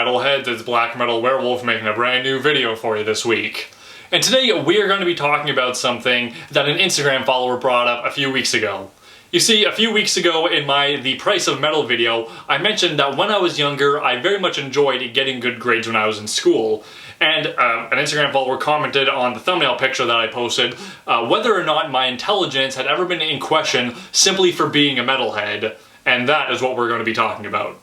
metalheads, it's Blackmetalwerewolf making a brand new video for you this week. And today we are going to be talking about something that an Instagram follower brought up a few weeks ago. You see, a few weeks ago in my The Price of Metal video, I mentioned that when I was younger, I very much enjoyed getting good grades when I was in school. And an Instagram follower commented on the thumbnail picture that I posted whether or not my intelligence had ever been in question simply for being a metalhead. And that is what we're going to be talking about.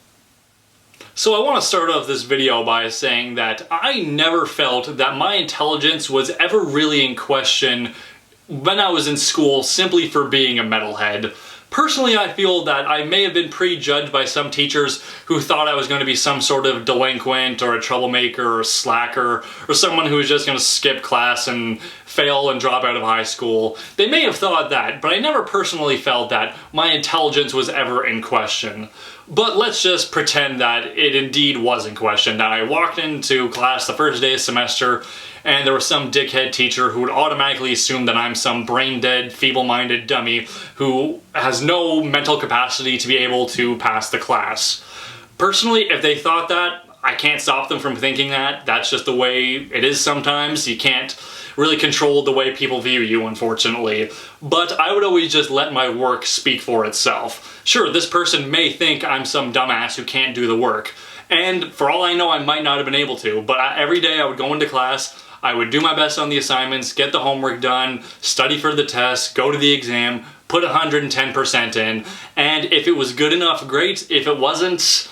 So I want to start off this video by saying that I never felt that my intelligence was ever really in question when I was in school simply for being a metalhead. Personally, I feel that I may have been prejudged by some teachers who thought I was going to be some sort of delinquent or a troublemaker or a slacker or someone who was just going to skip class and fail and drop out of high school. They may have thought that, but I never personally felt that my intelligence was ever in question. But let's just pretend that it indeed was in question, that I walked into class the first day of semester and there was some dickhead teacher who would automatically assume that I'm some brain-dead, feeble-minded dummy who has no mental capacity to be able to pass the class. Personally, if they thought that, I can't stop them from thinking that. That's just the way it is sometimes. You can't really control the way people view you, unfortunately. But I would always just let my work speak for itself. Sure, this person may think I'm some dumbass who can't do the work. And for all I know, I might not have been able to. But every day I would go into class, I would do my best on the assignments, get the homework done, study for the test, go to the exam, put 110% in. And if it was good enough, great. If it wasn't,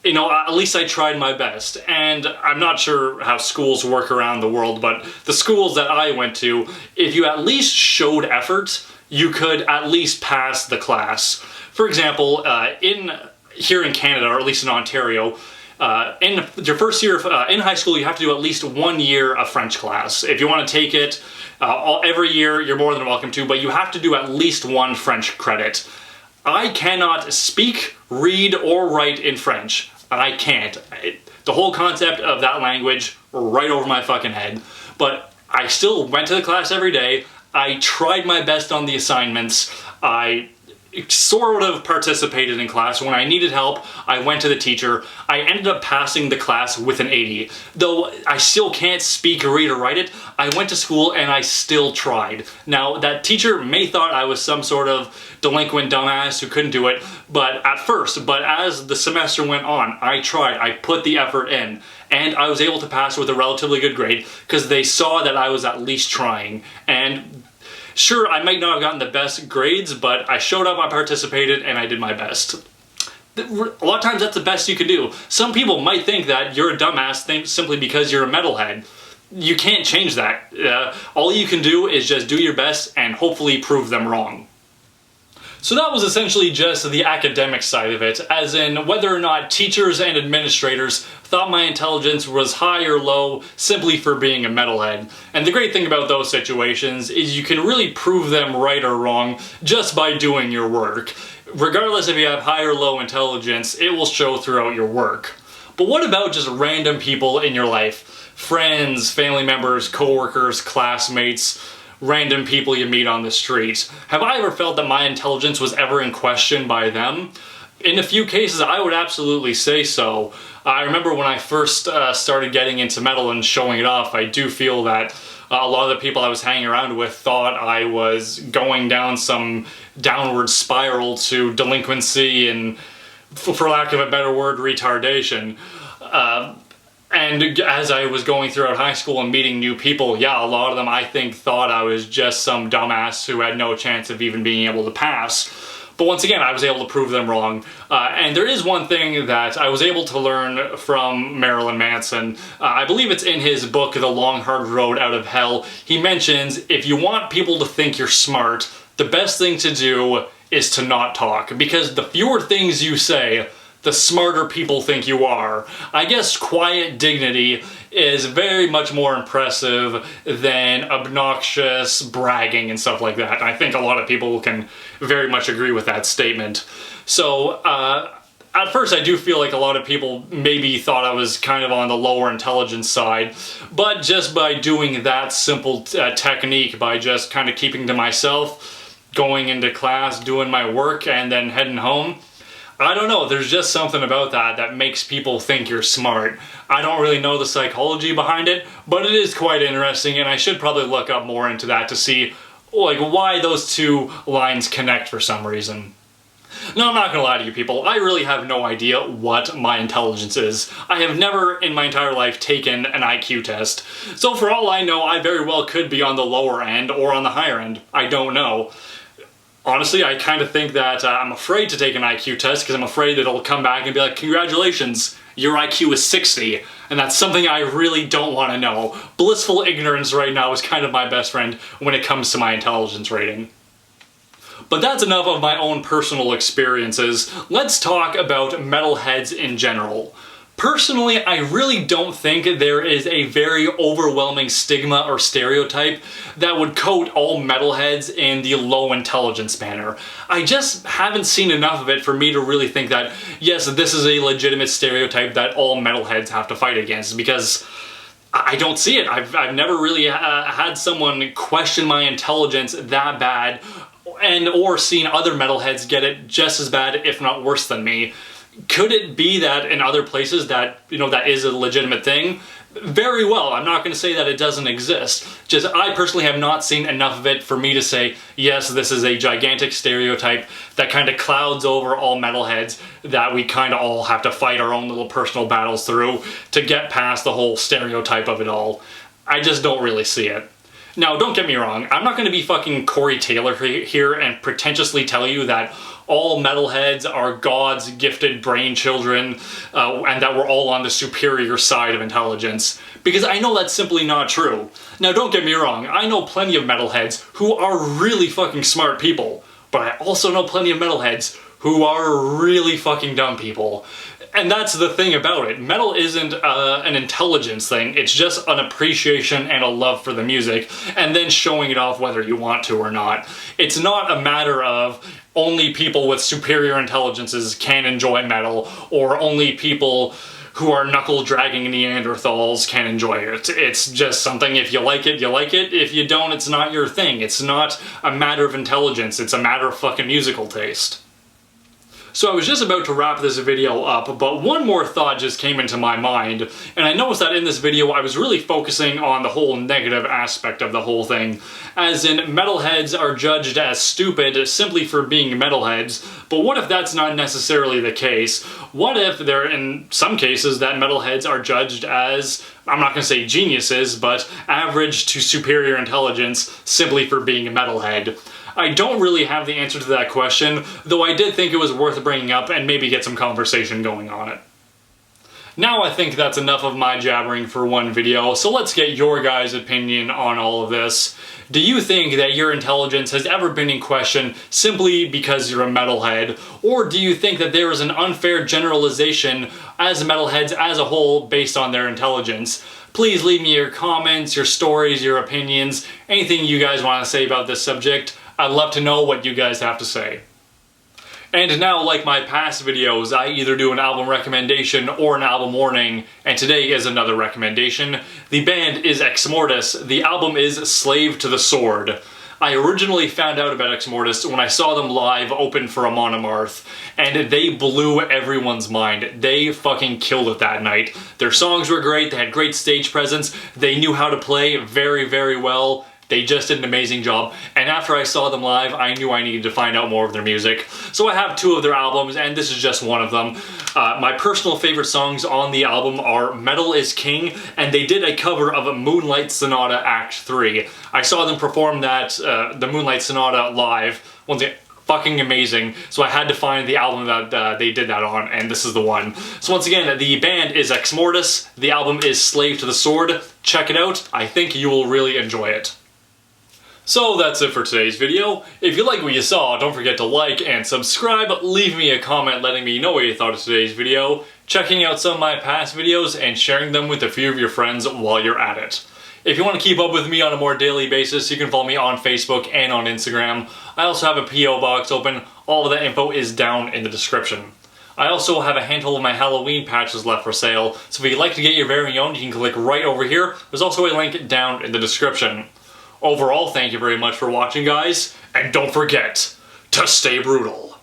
you know, at least I tried my best. And I'm not sure how schools work around the world, but the schools that I went to, if you at least showed effort, you could at least pass the class. For example, here in Canada, or at least in Ontario, in your first year in high school, you have to do at least 1 year of French class. If you want to take it every year, you're more than welcome to, but you have to do at least one French credit. I cannot speak, read, or write in French. I can't. The whole concept of that language right over my fucking head. But I still went to the class every day. I tried my best on the assignments. I sort of participated in class. When I needed help, I went to the teacher. I ended up passing the class with an 80. Though I still can't speak, read, or write it, I went to school and I still tried. Now, that teacher may thought I was some sort of delinquent dumbass who couldn't do it, but as the semester went on, I tried. I put the effort in. And I was able to pass with a relatively good grade because they saw that I was at least trying. And sure, I might not have gotten the best grades, but I showed up, I participated, and I did my best. A lot of times that's the best you can do. Some people might think that you're a dumbass simply because you're a metalhead. You can't change that. All you can do is just do your best and hopefully prove them wrong. So that was essentially just the academic side of it, as in whether or not teachers and administrators thought my intelligence was high or low simply for being a metalhead. And the great thing about those situations is you can really prove them right or wrong just by doing your work. Regardless if you have high or low intelligence, it will show throughout your work. But what about just random people in your life? Friends, family members, coworkers, classmates, random people you meet on the street. Have I ever felt that my intelligence was ever in question by them? In a few cases, I would absolutely say so. I remember when I first started getting into metal and showing it off, I do feel that a lot of the people I was hanging around with thought I was going down some downward spiral to delinquency and, for lack of a better word, retardation. And as I was going throughout high school and meeting new people, yeah, a lot of them I think thought I was just some dumbass who had no chance of even being able to pass. But once again, I was able to prove them wrong. And there is one thing that I was able to learn from Marilyn Manson. I believe it's in his book, The Long Hard Road Out of Hell. He mentions, if you want people to think you're smart, the best thing to do is to not talk. Because the fewer things you say, the smarter people think you are. I guess quiet dignity is very much more impressive than obnoxious bragging and stuff like that. I think a lot of people can very much agree with that statement. So, at first I do feel like a lot of people maybe thought I was kind of on the lower intelligence side, but just by doing that simple technique, by just kind of keeping to myself, going into class, doing my work, and then heading home, I don't know, there's just something about that that makes people think you're smart. I don't really know the psychology behind it, but it is quite interesting, and I should probably look up more into that to see like why those two lines connect for some reason. No, I'm not gonna lie to you people, I really have no idea what my intelligence is. I have never in my entire life taken an IQ test. So for all I know, I very well could be on the lower end or on the higher end. I don't know. Honestly, I kind of think that I'm afraid to take an IQ test because I'm afraid that it'll come back and be like, congratulations, your IQ is 60. And that's something I really don't want to know. Blissful ignorance right now is kind of my best friend when it comes to my intelligence rating. But that's enough of my own personal experiences. Let's talk about metalheads in general. Personally, I really don't think there is a very overwhelming stigma or stereotype that would coat all metalheads in the low intelligence manner. I just haven't seen enough of it for me to really think that, yes, this is a legitimate stereotype that all metalheads have to fight against, because I don't see it. I've never really had someone question my intelligence that bad, or seen other metalheads get it just as bad, if not worse than me. Could it be that in other places that, that is a legitimate thing? Very well. I'm not going to say that it doesn't exist. Just I personally have not seen enough of it for me to say, yes, this is a gigantic stereotype that kind of clouds over all metalheads that we kind of all have to fight our own little personal battles through to get past the whole stereotype of it all. I just don't really see it. Now, don't get me wrong, I'm not going to be fucking Corey Taylor here and pretentiously tell you that all metalheads are God's gifted brain children and that we're all on the superior side of intelligence, because I know that's simply not true. Now, don't get me wrong, I know plenty of metalheads who are really fucking smart people, but I also know plenty of metalheads who are really fucking dumb people. And that's the thing about it. Metal isn't an intelligence thing, it's just an appreciation and a love for the music, and then showing it off whether you want to or not. It's not a matter of only people with superior intelligences can enjoy metal, or only people who are knuckle-dragging Neanderthals can enjoy it. It's just something, if you like it, you like it. If you don't, it's not your thing. It's not a matter of intelligence, it's a matter of fucking musical taste. So I was just about to wrap this video up, but one more thought just came into my mind, and I noticed that in this video I was really focusing on the whole negative aspect of the whole thing, as in metalheads are judged as stupid simply for being metalheads, but what if that's not necessarily the case? What if there, in some cases, that metalheads are judged as, I'm not going to say geniuses, but average to superior intelligence simply for being a metalhead? I don't really have the answer to that question, though I did think it was worth bringing up and maybe get some conversation going on it. Now I think that's enough of my jabbering for one video, so let's get your guys' opinion on all of this. Do you think that your intelligence has ever been in question simply because you're a metalhead? Or do you think that there is an unfair generalization as metalheads as a whole based on their intelligence? Please leave me your comments, your stories, your opinions, anything you guys want to say about this subject. I'd love to know what you guys have to say. And now, like my past videos, I either do an album recommendation or an album warning, and today is another recommendation. The band is Exmortus, the album is Slave to the Sword. I originally found out about Exmortus when I saw them live open for a Monomarth, and they blew everyone's mind. They fucking killed it that night. Their songs were great, they had great stage presence, they knew how to play very, very well. They just did an amazing job, and after I saw them live, I knew I needed to find out more of their music. So I have 2 of their albums, and this is just one of them. My personal favorite songs on the album are Metal is King, and they did a cover of Moonlight Sonata Act 3. I saw them perform that, the Moonlight Sonata live. Once again, fucking amazing. So I had to find the album that they did that on, and this is the one. So once again, the band is Exmortus, the album is Slave to the Sword. Check it out, I think you will really enjoy it. So that's it for today's video. If you like what you saw, don't forget to like and subscribe, leave me a comment letting me know what you thought of today's video, checking out some of my past videos, and sharing them with a few of your friends while you're at it. If you want to keep up with me on a more daily basis, you can follow me on Facebook and on Instagram. I also have a P.O. box open, all of that info is down in the description. I also have a handful of my Halloween patches left for sale, so if you'd like to get your very own, you can click right over here. There's also a link down in the description. Overall, thank you very much for watching, guys, and don't forget to stay brutal.